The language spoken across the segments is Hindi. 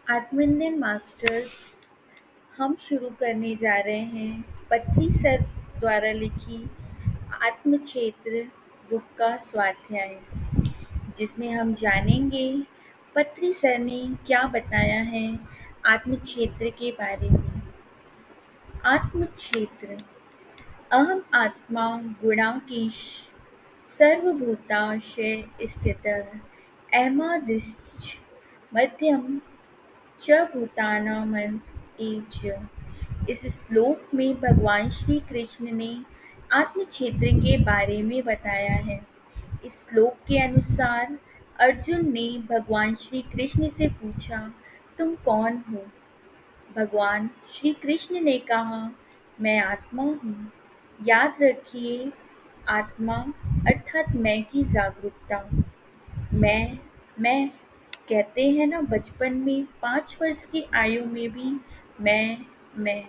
आत्मनिर्भर मास्टर्स हम शुरू करने जा रहे हैं पथरी सर द्वारा लिखी आत्मक्षेत्र बुक का स्वाध्याय, जिसमें हम जानेंगे पथरी सर ने क्या बताया है आत्मक्षेत्र के बारे में। आत्मक्षेत्र अहम आत्मा गुणाकेश सर्वभूताशय स्थितः अहमादिश्च मध्यम च भूतानामंत एव च। इस श्लोक में भगवान श्री कृष्ण ने आत्म क्षेत्र के बारे में बताया है। इस श्लोक के अनुसार अर्जुन ने भगवान श्री कृष्ण से पूछा, तुम कौन हो? भगवान श्री कृष्ण ने कहा, मैं आत्मा हूँ। याद रखिए, आत्मा अर्थात मैं की जागरूकता। मैं कहते हैं ना, बचपन में 5 वर्ष की आयु में भी मैं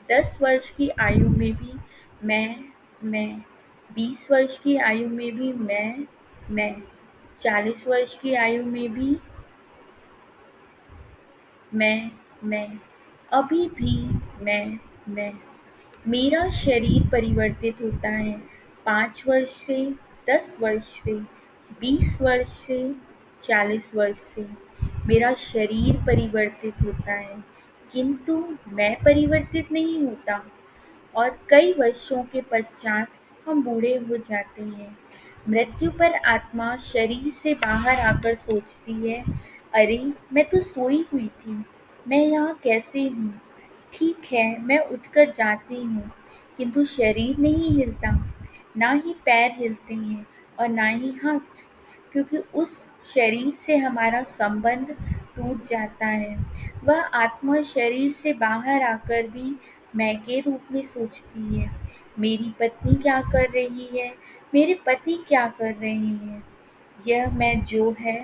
10 वर्ष की आयु में भी मैं 20 वर्ष की आयु में भी मैं 40 वर्ष की आयु में भी मैं अभी भी मैं मेरा शरीर परिवर्तित होता है 5 वर्ष से, 10 वर्ष से, 20 वर्ष से, 40 वर्ष से मेरा शरीर परिवर्तित होता है, किंतु मैं परिवर्तित नहीं होता। और कई वर्षों के पश्चात हम बूढ़े हो जाते हैं। मृत्यु पर आत्मा शरीर से बाहर आकर सोचती है, अरे मैं तो सोई हुई थी, मैं यहाँ कैसे हूँ? ठीक है, मैं उठकर जाती हूँ, किंतु शरीर नहीं हिलता, ना ही पैर हिलते हैं और ना ही हाथ, क्योंकि उस शरीर से हमारा संबंध टूट जाता है। वह आत्मा शरीर से बाहर आकर भी मैं के रूप में सोचती है, मेरी पत्नी क्या कर रही है, मेरे पति क्या कर रहे हैं। यह मैं जो है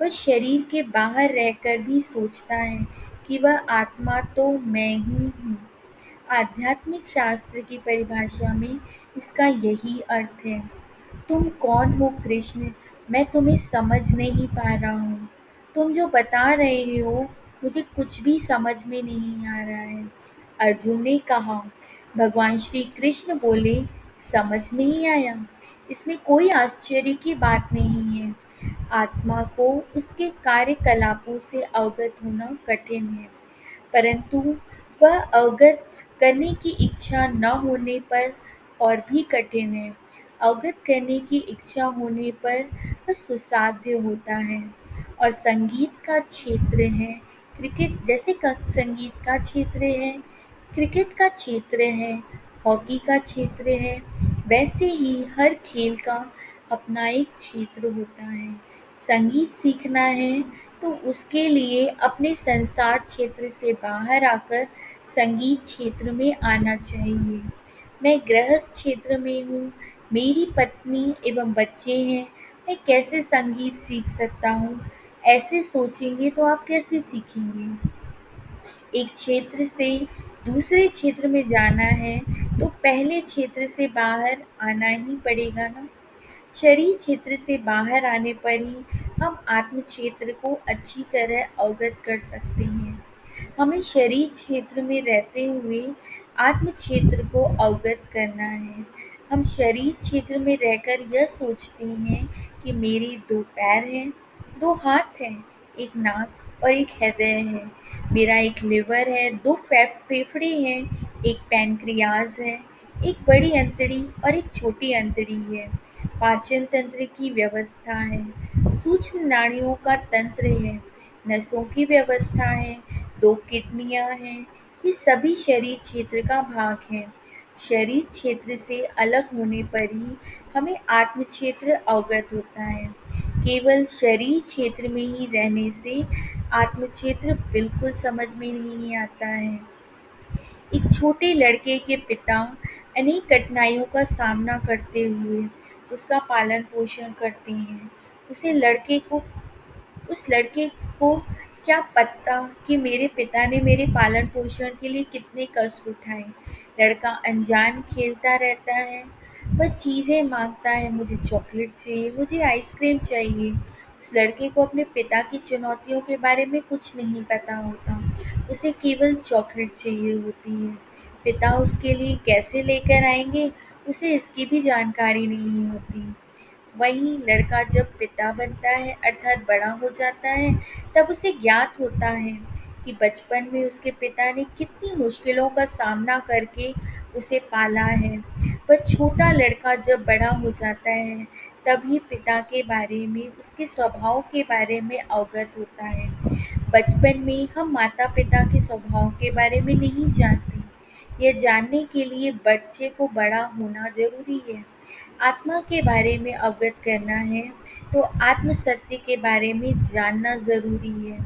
वह शरीर के बाहर रहकर भी सोचता है कि वह आत्मा तो मैं ही हूँ। आध्यात्मिक शास्त्र की परिभाषा में इसका यही अर्थ है। तुम कौन हो कृष्ण? मैं तुम्हें समझ नहीं पा रहा हूँ। तुम जो बता रहे हो मुझे कुछ भी समझ में नहीं आ रहा है। अर्जुन ने कहा। भगवान श्री कृष्ण बोले, समझ नहीं आया? इसमें कोई आश्चर्य की बात नहीं है। आत्मा को उसके कार्यकलापों से अवगत होना कठिन है, परंतु वह अवगत करने की इच्छा न होने पर और भी कठिन है। अवगत करने की इच्छा होने पर वह सुसाध्य होता है। और संगीत का क्षेत्र है क्रिकेट, जैसे संगीत का क्षेत्र है, क्रिकेट का क्षेत्र है, हॉकी का क्षेत्र है, वैसे ही हर खेल का अपना एक क्षेत्र होता है। संगीत सीखना है तो उसके लिए अपने संसार क्षेत्र से बाहर आकर संगीत क्षेत्र में आना चाहिए। मैं गृहस्थ क्षेत्र में हूँ, मेरी पत्नी एवं बच्चे हैं, मैं कैसे संगीत सीख सकता हूँ? ऐसे सोचेंगे तो आप कैसे सीखेंगे? एक क्षेत्र से दूसरे क्षेत्र में जाना है तो पहले क्षेत्र से बाहर आना ही पड़ेगा ना। शरीर क्षेत्र से बाहर आने पर ही हम आत्म क्षेत्र को अच्छी तरह अवगत कर सकते हैं। हमें शरीर क्षेत्र में रहते हुए आत्म क्षेत्र को अवगत करना है। हम शरीर क्षेत्र में रहकर यह सोचते हैं कि मेरे 2 पैर हैं, 2 हाथ हैं, एक नाक और एक हृदय है, मेरा एक लिवर है, 2 फेफड़े हैं, एक पैनक्रियाज है, एक बड़ी अंतड़ी और एक छोटी अंतड़ी है, पाचन तंत्र की व्यवस्था है, सूक्ष्म नाड़ियों का तंत्र है, नसों की व्यवस्था है, 2 किडनियाँ हैं। ये सभी शरीर क्षेत्र का भाग हैं। शरीर क्षेत्र से अलग होने पर ही हमें आत्म क्षेत्र अवगत होता है। केवल शरीर क्षेत्र में ही रहने से आत्म क्षेत्र बिल्कुल समझ में नहीं आता है। एक छोटे लड़के के पिता अनेक कठिनाइयों का सामना करते हुए उसका पालन पोषण करते हैं। उस लड़के को क्या पता कि मेरे पिता ने मेरे पालन पोषण के लिए कितने कष्ट उठाए। लड़का अनजान खेलता रहता है, वह चीज़ें मांगता है, मुझे चॉकलेट चाहिए, मुझे आइसक्रीम चाहिए। उस लड़के को अपने पिता की चुनौतियों के बारे में कुछ नहीं पता होता। उसे केवल चॉकलेट चाहिए होती है। पिता उसके लिए कैसे लेकर आएंगे, उसे इसकी भी जानकारी नहीं होती। वहीं लड़का जब पिता बनता है अर्थात बड़ा हो जाता है, तब उसे ज्ञात होता है कि बचपन में उसके पिता ने कितनी मुश्किलों का सामना करके उसे पाला है। वह छोटा लड़का जब बड़ा हो जाता है, तभी पिता के बारे में, उसके स्वभाव के बारे में अवगत होता है। बचपन में हम माता-पिता के स्वभाव के बारे में नहीं जानते। यह जानने के लिए बच्चे को बड़ा होना ज़रूरी है। आत्मा के बारे में अवगत करना है, तो आत्म सत्य के बारे में जानना ज़रूरी है।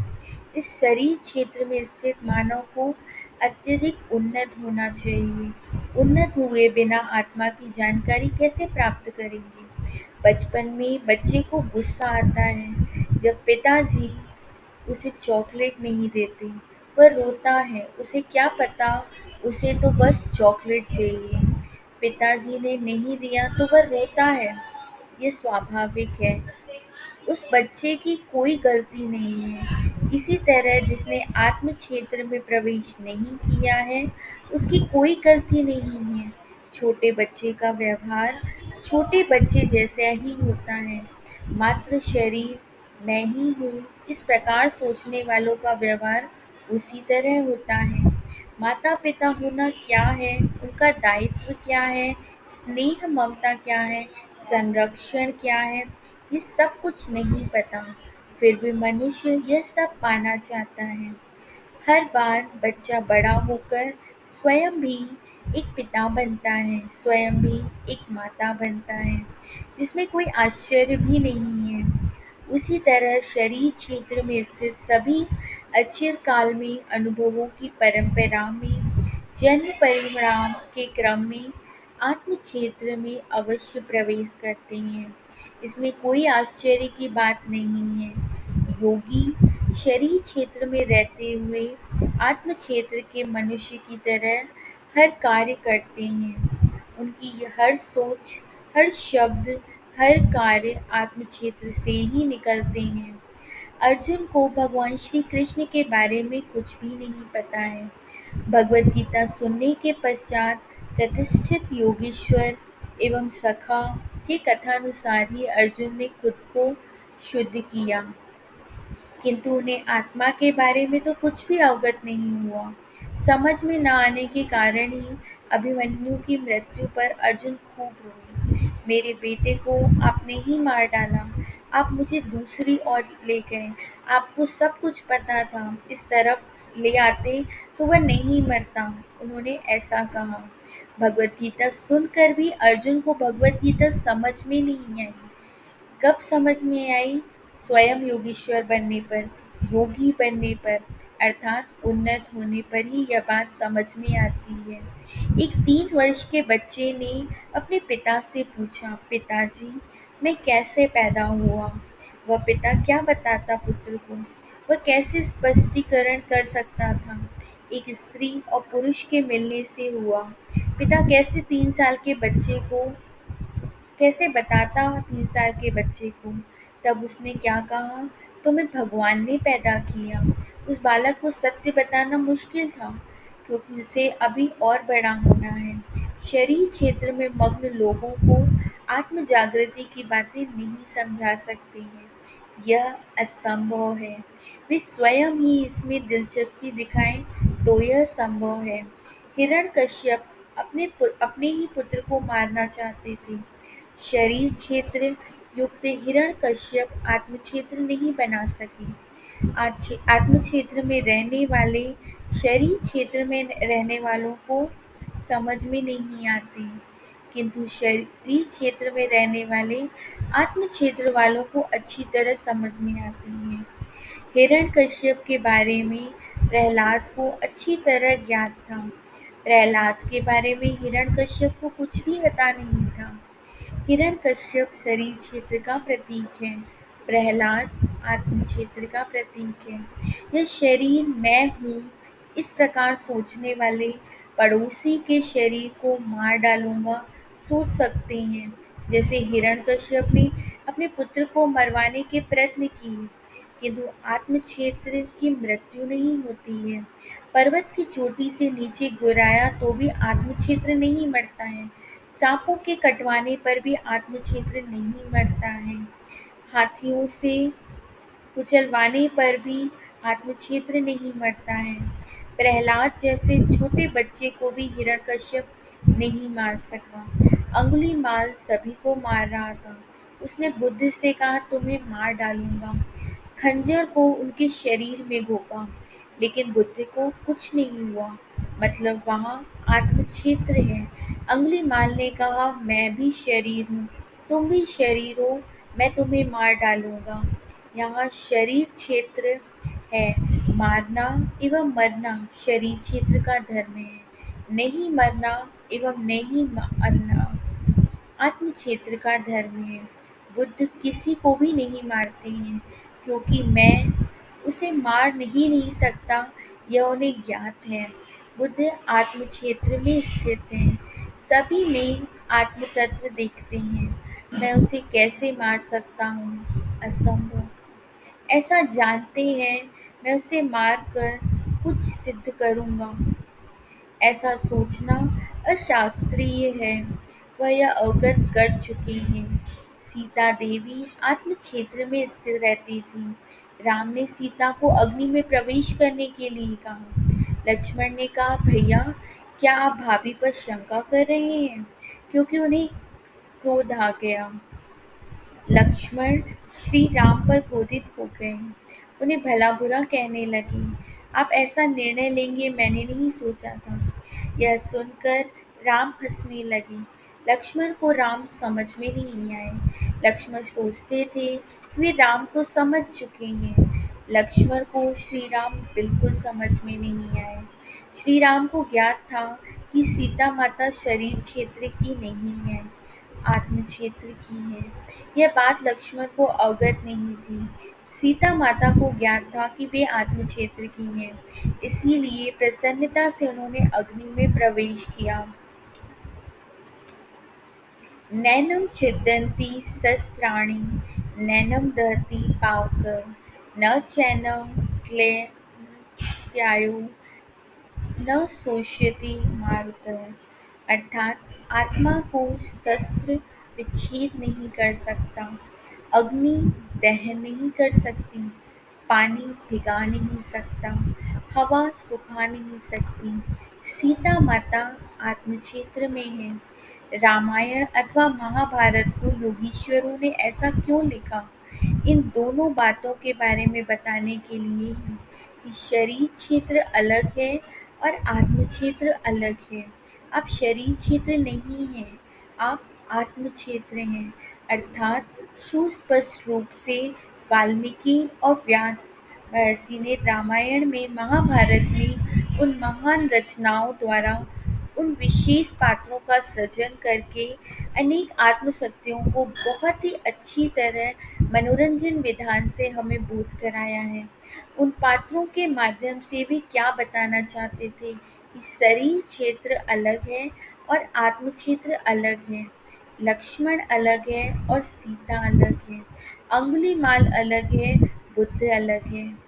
इस शरीर क्षेत्र में स्थित मानव को अत्यधिक उन्नत होना चाहिए। उन्नत हुए बिना आत्मा की जानकारी कैसे प्राप्त करेंगे? बचपन में बच्चे को गुस्सा आता है जब पिताजी उसे चॉकलेट नहीं देते। वह रोता है, उसे क्या पता, उसे तो बस चॉकलेट चाहिए। पिताजी ने नहीं दिया तो वह रोता है। ये स्वाभाविक है। उस बच्चे की कोई गलती नहीं है। इसी तरह जिसने आत्म क्षेत्र में प्रवेश नहीं किया है, उसकी कोई गलती नहीं है। छोटे बच्चे का व्यवहार छोटे बच्चे जैसा ही होता है। मात्र शरीर मैं ही हूँ, इस प्रकार सोचने वालों का व्यवहार उसी तरह होता है। माता-पिता होना क्या है, उनका दायित्व क्या है, स्नेह ममता क्या है, संरक्षण क्या है, ये सब कुछ नहीं पता। फिर भी मनुष्य यह सब पाना चाहता है। हर बार बच्चा बड़ा होकर स्वयं भी एक पिता बनता है, स्वयं भी एक माता बनता है, जिसमें कोई आश्चर्य भी नहीं है। उसी तरह शरीर क्षेत्र में स्थित सभी अचिरकाल में अनुभवों की परंपरा में जन्म परिणाम के क्रम में आत्म क्षेत्र में अवश्य प्रवेश करते हैं। इसमें कोई आश्चर्य की बात नहीं है। योगी शरीर क्षेत्र में रहते हुए आत्म क्षेत्र के मनुष्य की तरह हर कार्य करते हैं। उनकी ये हर सोच, हर शब्द, हर कार्य आत्म क्षेत्र से ही निकलते हैं। अर्जुन को भगवान श्री कृष्ण के बारे में कुछ भी नहीं पता है। भगवद गीता सुनने के पश्चात प्रतिष्ठित योगीश्वर एवं सखा के कथानुसार ही अर्जुन ने खुद को शुद्ध किया, किंतु उन्हें आत्मा के बारे में तो कुछ भी अवगत नहीं हुआ। समझ में न आने के कारण ही अभिमन्यु की मृत्यु पर अर्जुन खूब रोए। मेरे बेटे को आपने ही मार डाला, आप मुझे दूसरी ओर ले गए, आपको सब कुछ पता था, इस तरफ ले आते तो वह नहीं मरता, उन्होंने ऐसा कहा। भगवद गीता सुनकर भी अर्जुन को भगवद गीता समझ में नहीं आई। कब समझ में आई? स्वयं योगीश्वर बनने पर, योगी बनने पर, अर्थात उन्नत होने पर ही यह बात समझ में आती है। एक 3 वर्ष के बच्चे ने अपने पिता से पूछा, पिताजी मैं कैसे पैदा हुआ? वह पिता क्या बताता पुत्र को? वह कैसे स्पष्टीकरण कर सकता था? एक स्त्री और पुरुष के मिलने से हुआ। पिता कैसे 3 साल के बच्चे को कैसे बताता 3 साल के बच्चे को? तब उसने क्या कहा, तुम्हें भगवान ने पैदा किया। उस बालक को सत्य बताना मुश्किल था, क्योंकि उसे अभी और बड़ा होना है। शरीर क्षेत्र में मग्न लोगों को आत्म जागृति की बातें नहीं समझा सकती हैं। यह असंभव है। वे स्वयं ही इसमें दिलचस्पी दिखाएं तो यह संभव है। हिरण्यकश्यप अपने ही पुत्र को मारना चाहते थे। शरीर क्षेत्र युक्त हिरण्यकश्यप आत्म क्षेत्र नहीं बना सके। आत्म क्षेत्र में रहने वाले शरीर क्षेत्र में रहने वालों को समझ में नहीं आते, किंतु शरीर क्षेत्र में रहने वाले आत्म क्षेत्र वालों को अच्छी तरह समझ में आती हैं। हिरण्यकश्यप के बारे में प्रहलाद को अच्छी तरह ज्ञात था। प्रहलाद के बारे में हिरण्यकश्यप को कुछ भी पता नहीं था। हिरण्यकश्यप शरीर क्षेत्र का प्रतीक है, प्रहलाद आत्म क्षेत्र का प्रतीक है। यह शरीर मैं हूँ, इस प्रकार सोचने वाले पड़ोसी के शरीर को मार डालूंगा सोच सकते हैं, जैसे हिरण्यकश्यप ने अपने पुत्र को मरवाने के प्रयत्न किए, किंतु आत्मक्षेत्र की मृत्यु नहीं होती है। पर्वत की चोटी से नीचे गिराया तो भी आत्मक्षेत्र नहीं मरता है। सांपों के कटवाने पर भी आत्मक्षेत्र नहीं मरता है। हाथियों से कुचलवाने पर भी आत्मक्षेत्र नहीं मरता है। प्रहलाद जैसे छोटे बच्चे को भी हिरण्यकश्यप नहीं मार सका। अंगुलीमाल सभी को मार रहा था। उसने बुद्ध से कहा, तुम्हें मार डालूंगा। खंजर को उनके शरीर में घोंपा, लेकिन बुद्ध को कुछ नहीं हुआ। मतलब वहाँ आत्मक्षेत्र है। अंगुलीमाल ने कहा, मैं भी शरीर हूँ, तुम भी शरीर हो, मैं तुम्हें मार डालूंगा। यहाँ शरीर क्षेत्र है। मारना एवं मरना शरीर क्षेत्र का धर्म है। नहीं मरना एवं नहीं मरना आत्म क्षेत्र का धर्म है। बुद्ध किसी को भी नहीं मारते हैं, क्योंकि मैं उसे मार नहीं सकता, यह उन्हें ज्ञात है। बुद्ध आत्म क्षेत्र में स्थित हैं, सभी में आत्म तत्व देखते हैं। मैं उसे कैसे मार सकता हूँ? असंभव। ऐसा जानते हैं, मैं उसे मार कर कुछ सिद्ध करूँगा। ऐसा सोचना अशास्त्रीय है। वह यह अवगत कर चुके हैं। सीता देवी आत्म क्षेत्र में स्थिर रहती थी। राम ने सीता को अग्नि में प्रवेश करने के लिए कहा। लक्ष्मण ने कहा, भैया क्या आप भाभी पर शंका कर रहे हैं? क्योंकि उन्हें क्रोध आ गया। लक्ष्मण श्री राम पर क्रोधित हो गए। उन्हें भला-बुरा कहने लगे। आप ऐसा निर्णय लेंगे मैंने नहीं सोचा था। यह सुनकर राम हंसने लगे। लक्ष्मण को राम समझ में नहीं आए। लक्ष्मण सोचते थे कि वे राम को समझ चुके हैं। लक्ष्मण को श्री राम बिल्कुल समझ में नहीं आए। श्री राम को ज्ञात था कि सीता माता शरीर क्षेत्र की नहीं है, आत्म क्षेत्र की है। यह बात लक्ष्मण को अवगत नहीं थी। सीता माता को ज्ञात था कि वे आत्म क्षेत्र की हैं, इसीलिए प्रसन्नता से उन्होंने अग्नि में प्रवेश किया। नैनम छिद्यन्ति शस्त्राणि नैनम दहति पावक न चैनम क्लेद्यायु न शोष्यति मारुतः। अर्थात आत्मा को शस्त्र विच्छेद नहीं कर सकता, अग्नि दहन नहीं कर सकती, पानी भिगा नहीं सकता, हवा सुखा नहीं सकती। सीता माता आत्मक्षेत्र में है। रामायण अथवा महाभारत को योगीश्वरों ने ऐसा क्यों लिखा? इन दोनों बातों के बारे में बताने के लिए ही कि शरीर क्षेत्र अलग है और आत्म क्षेत्र अलग है। आप शरीर क्षेत्र नहीं हैं, आप आत्म क्षेत्र हैं। अर्थात सुस्पष्ट रूप से वाल्मीकि और व्यास महर्षि ने रामायण में, महाभारत में उन महान रचनाओं द्वारा उन विशेष पात्रों का सृजन करके अनेक आत्मसत्यों को बहुत ही अच्छी तरह मनोरंजन विधान से हमें बोध कराया है। उन पात्रों के माध्यम से वे क्या बताना चाहते थे कि शरीर क्षेत्र अलग है और आत्म क्षेत्र अलग है। लक्ष्मण अलग है और सीता अलग है। अंगुलीमाल अलग है, बुद्ध अलग है।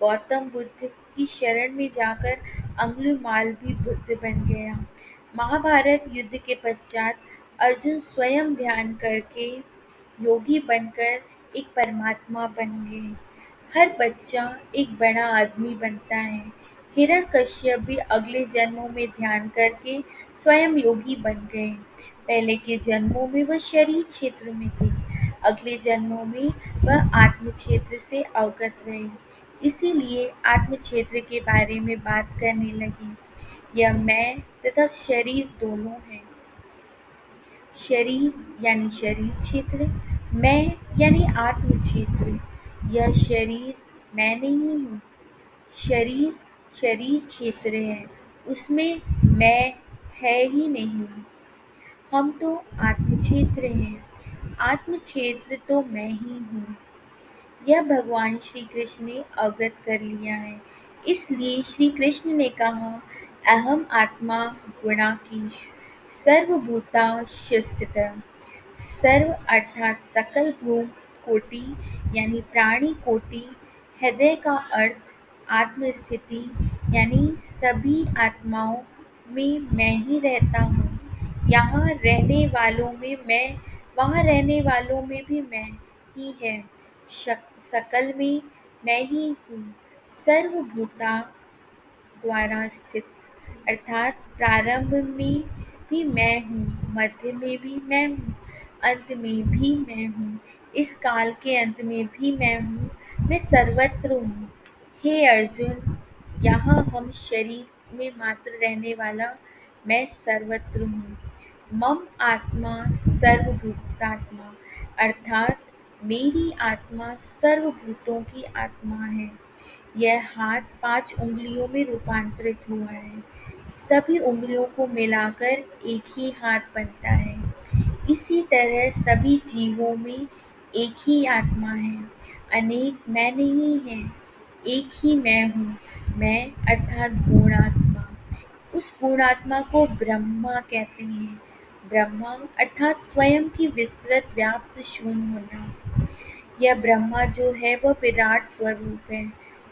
गौतम बुद्ध की शरण में जाकर अंगुलीमाल भी बुद्ध बन गया। महाभारत युद्ध के पश्चात अर्जुन स्वयं ध्यान करके योगी बनकर एक परमात्मा बन गए। हर बच्चा एक बड़ा आदमी बनता है। हिरण्यकश्यप भी अगले जन्मों में ध्यान करके स्वयं योगी बन गए। पहले के जन्मों में वह शरीर क्षेत्र में थे, अगले जन्मों में वह आत्म क्षेत्र से अवगत रहे, इसीलिए आत्म क्षेत्र के बारे में बात करने लगी। यह मैं तथा शरीर दोनों हैं। शरीर यानी शरीर क्षेत्र, मैं यानी आत्म क्षेत्र। यह शरीर मैं नहीं हूँ। शरीर शरीर क्षेत्र है, उसमें मैं है ही नहीं। हम तो आत्म क्षेत्र हैं, आत्म क्षेत्र तो मैं ही हूँ। यह भगवान श्री कृष्ण ने अवगत कर लिया है। इसलिए श्री कृष्ण ने कहा, अहम आत्मा गुणाकीश सर्वभूताश्च स्थितः। सर्व अर्थात सकल भूत कोटि यानी प्राणी कोटि, हृदय का अर्थ आत्मस्थिति यानी सभी आत्माओं में मैं ही रहता हूँ, यहाँ रहने वालों में मैं, वहाँ रहने वालों में भी मैं ही है, सकल में मैं ही हूँ, सर्वभूता द्वारा स्थित अर्थात प्रारंभ में भी मैं हूँ, मध्य में भी मैं हूँ, अंत में भी मैं हूँ, इस काल के अंत में भी मैं हूँ, मैं सर्वत्र हूँ। हे अर्जुन, यहाँ हम शरीर में मात्र रहने वाला मैं सर्वत्र हूँ। मम आत्मा सर्वभूतात्मा अर्थात मेरी आत्मा सर्वभूतों की आत्मा है। यह हाथ 5 उँगलियों में रूपांतरित हुआ है। सभी उँगलियों को मिलाकर एक ही हाथ बनता है। इसी तरह सभी जीवों में एक ही आत्मा है, अनेक मैं नहीं हैं, एक ही मैं हूँ, मैं अर्थात गुणात्मा। उस गुणात्मा को ब्रह्मा कहते हैं। ब्रह्मा अर्थात स्वयं की विस्तृत व्याप्त शून्य होना। यह ब्रह्मा जो है वह विराट स्वरूप है,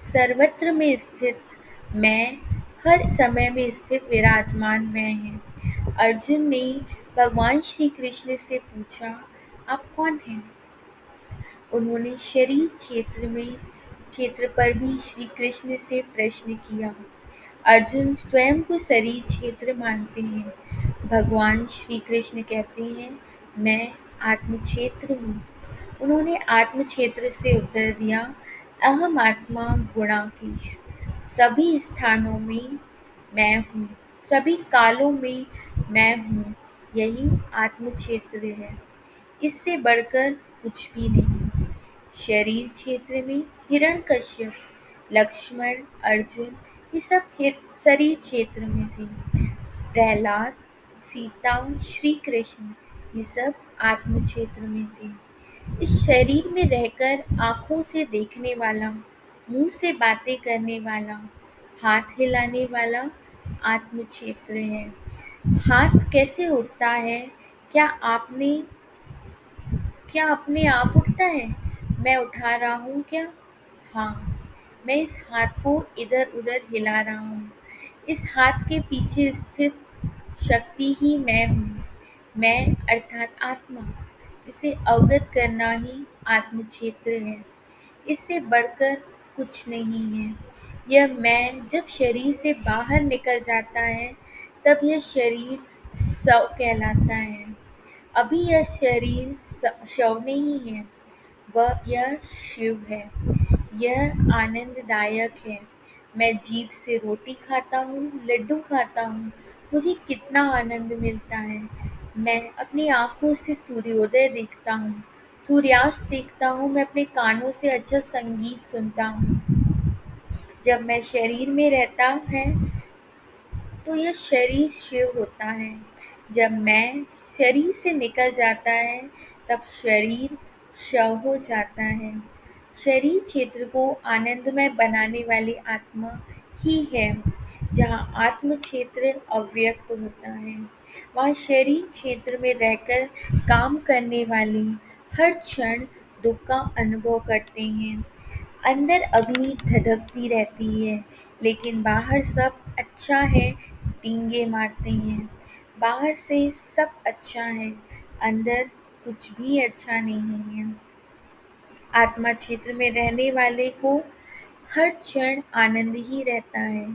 सर्वत्र में स्थित मैं, हर समय में स्थित विराजमान मैं है। अर्जुन ने भगवान श्री कृष्ण से पूछा, आप कौन हैं? उन्होंने शरीर क्षेत्र पर भी श्री कृष्ण से प्रश्न किया। अर्जुन स्वयं को शरीर क्षेत्र मानते हैं। भगवान श्री कृष्ण कहते हैं, मैं आत्म क्षेत्र हूँ। उन्होंने आत्म क्षेत्र से उत्तर दिया, अहम आत्मा गुणाकेश, सभी स्थानों में मैं हूँ, सभी कालों में मैं हूँ, यही आत्म क्षेत्र है, इससे बढ़कर कुछ भी नहीं। शरीर क्षेत्र में हिरण्यकश्यप, लक्ष्मण, अर्जुन ये सब शरीर क्षेत्र में थे। प्रहलाद, सीता, श्री कृष्ण ये सब आत्म क्षेत्र में थे। इस शरीर में रहकर आँखों से देखने वाला, मुंह से बातें करने वाला, हाथ हिलाने वाला आत्म क्षेत्र है। हाथ कैसे उठता है? क्या आपने क्या अपने आप उठता है? मैं उठा रहा हूँ क्या? हाँ, मैं इस हाथ को इधर उधर हिला रहा हूँ। इस हाथ के पीछे स्थित शक्ति ही मैं हूँ। मैं अर्थात आत्मा, इसे अवगत करना ही आत्म क्षेत्र है, इससे बढ़कर कुछ नहीं है। यह मैं जब शरीर से बाहर निकल जाता है तब यह शरीर शव कहलाता है। अभी यह शरीर शव नहीं है, यह शिव है, यह आनंददायक है। मैं जीभ से रोटी खाता हूँ, लड्डू खाता हूँ, मुझे कितना आनंद मिलता है। मैं अपनी आँखों से सूर्योदय देखता हूँ, सूर्यास्त देखता हूँ, मैं अपने कानों से अच्छा संगीत सुनता हूँ। जब मैं शरीर में रहता है तो यह शरीर शिव होता है। जब मैं शरीर से निकल जाता है तब शरीर शव हो जाता है। शरीर क्षेत्र को आनंदमय बनाने वाली आत्मा ही है। जहाँ आत्म क्षेत्र अव्यक्त होता है, वहाँ शरीर क्षेत्र में रहकर काम करने वाले हर क्षण दुख का अनुभव करते हैं। अंदर अग्नि धधकती रहती है, लेकिन बाहर सब अच्छा है, डींगे मारते हैं। बाहर से सब अच्छा है, अंदर कुछ भी अच्छा नहीं है। आत्मा क्षेत्र में रहने वाले को हर क्षण आनंद ही रहता है।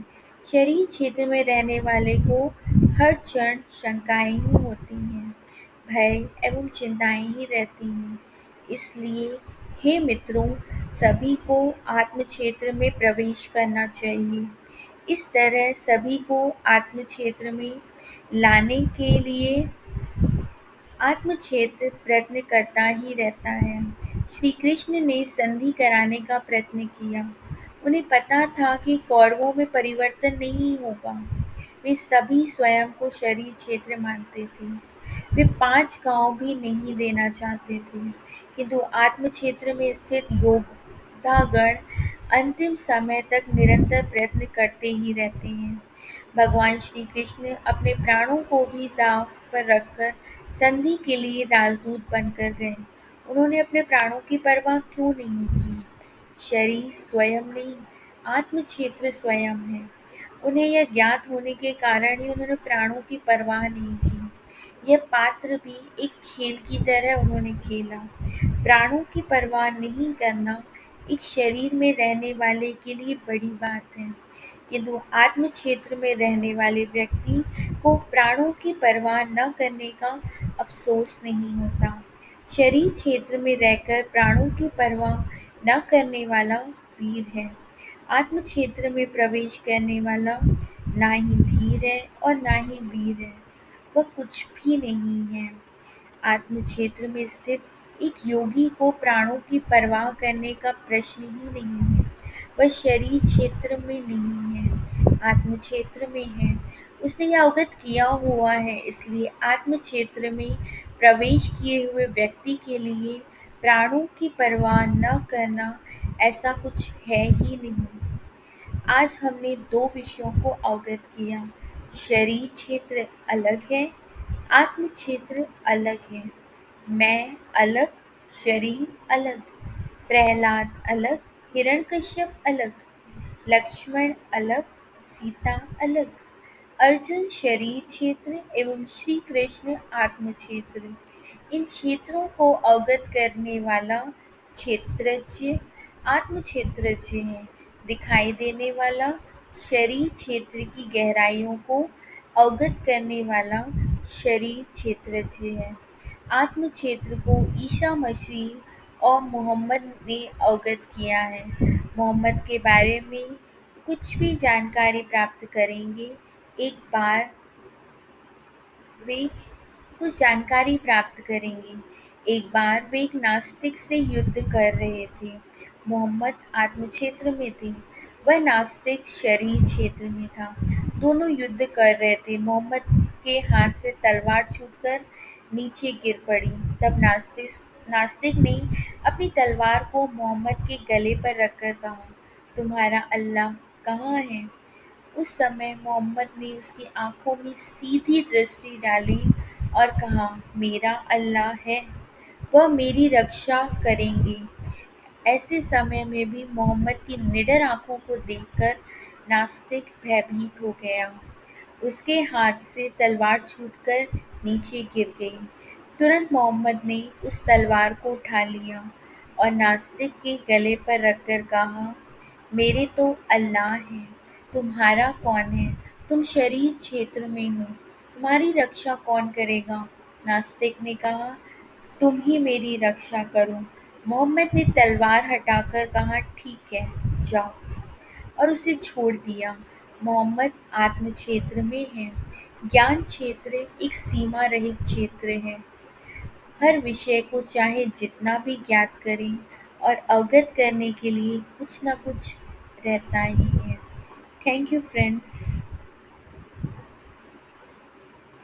शरीर क्षेत्र में रहने वाले को हर क्षण शंकाएं ही होती हैं, भय एवं चिंताएं ही रहती हैं। इसलिए हे मित्रों, सभी को आत्म क्षेत्र में प्रवेश करना चाहिए। इस तरह सभी को आत्म क्षेत्र में लाने के लिए आत्मक्षेत्र प्रयत्न करता ही रहता है। श्री कृष्ण ने संधि कराने का प्रयत्न किया। उन्हें पता था कि कौरवों में परिवर्तन नहीं होगा। वे सभी स्वयं को शरीर क्षेत्र मानते थे। वे 5 गांव भी नहीं देना चाहते थे, किंतु आत्म क्षेत्र में स्थित योद्धागण अंतिम समय तक निरंतर प्रयत्न करते ही रहते हैं। भगवान श्री कृष्ण अपने प्राणों को भी दांव पर रखकर संधि के लिए राजदूत बनकर गए। उन्होंने अपने प्राणों की परवाह क्यों नहीं की? शरीर स्वयं नहीं, आत्म क्षेत्र स्वयं है। उन्हें यह ज्ञात होने के कारण ही उन्होंने प्राणों की परवाह नहीं की। यह पात्र भी एक खेल की तरह उन्होंने खेला। प्राणों की परवाह नहीं करना एक शरीर में रहने वाले के लिए बड़ी बात है, किंतु आत्म क्षेत्र में रहने वाले व्यक्ति को प्राणों की परवाह न करने का अफसोस नहीं होता। शरीर क्षेत्र में रहकर प्राणों की परवाह न करने वाला वीर है। आत्म क्षेत्र में प्रवेश करने वाला ना ही धीर है और ना ही वीर है, वह कुछ भी नहीं है। आत्म क्षेत्र में स्थित एक योगी को प्राणों की परवाह करने का प्रश्न ही नहीं है। वह शरीर क्षेत्र में नहीं है, आत्म क्षेत्र में है। उसने यह अवगत किया हुआ है, इसलिए आत्म क्षेत्र में प्रवेश किए हुए व्यक्ति के लिए प्राणों की परवाह न करना ऐसा कुछ है ही नहीं। आज हमने दो विषयों को अवगत किया। शरीर क्षेत्र अलग है, आत्म क्षेत्र अलग है। मैं अलग, शरीर अलग। प्रहलाद अलग, हिरण्यकश्यप अलग। लक्ष्मण अलग, सीता अलग। अर्जुन शरीर क्षेत्र एवं श्री कृष्ण आत्म क्षेत्र। इन क्षेत्रों को अवगत करने वाला क्षेत्रज्ञ आत्म क्षेत्रज्ञ है। दिखाई देने वाला शरीर क्षेत्र की गहराइयों को अवगत करने वाला शरीर क्षेत्रज्ञ है। आत्म क्षेत्र को ईसा मसीह और मोहम्मद ने अवगत किया है। मोहम्मद के बारे में कुछ भी जानकारी प्राप्त करेंगे, एक बार वे कुछ जानकारी प्राप्त करेंगे। एक बार वे एक नास्तिक से युद्ध कर रहे थे। मोहम्मद आत्म क्षेत्र में थे, वह नास्तिक शरीर क्षेत्र में था। दोनों युद्ध कर रहे थे। मोहम्मद के हाथ से तलवार छूटकर नीचे गिर पड़ी। तब नास्तिक ने अपनी तलवार को मोहम्मद के गले पर रखकर कहा, तुम्हारा अल्लाह कहाँ है? उस समय मोहम्मद ने उसकी आंखों में सीधी दृष्टि डाली और कहा, मेरा अल्लाह है, वह मेरी रक्षा करेंगे। ऐसे समय में भी मोहम्मद की निडर आंखों को देखकर नास्तिक भयभीत हो गया। उसके हाथ से तलवार छूटकर नीचे गिर गई। तुरंत मोहम्मद ने उस तलवार को उठा लिया और नास्तिक के गले पर रखकर कहा, मेरे तो अल्लाह हैं, तुम्हारा कौन है? तुम शरीर क्षेत्र में हो, तुम्हारी रक्षा कौन करेगा? नास्तिक ने कहा, तुम ही मेरी रक्षा करो। मोहम्मद ने तलवार हटाकर कहा, ठीक है, जाओ, और उसे छोड़ दिया। मोहम्मद आत्म क्षेत्र में है। ज्ञान क्षेत्र एक सीमा रहित क्षेत्र है। हर विषय को चाहे जितना भी ज्ञात करें और अवगत करने के लिए कुछ न कुछ रहता ही है। Thank you friends.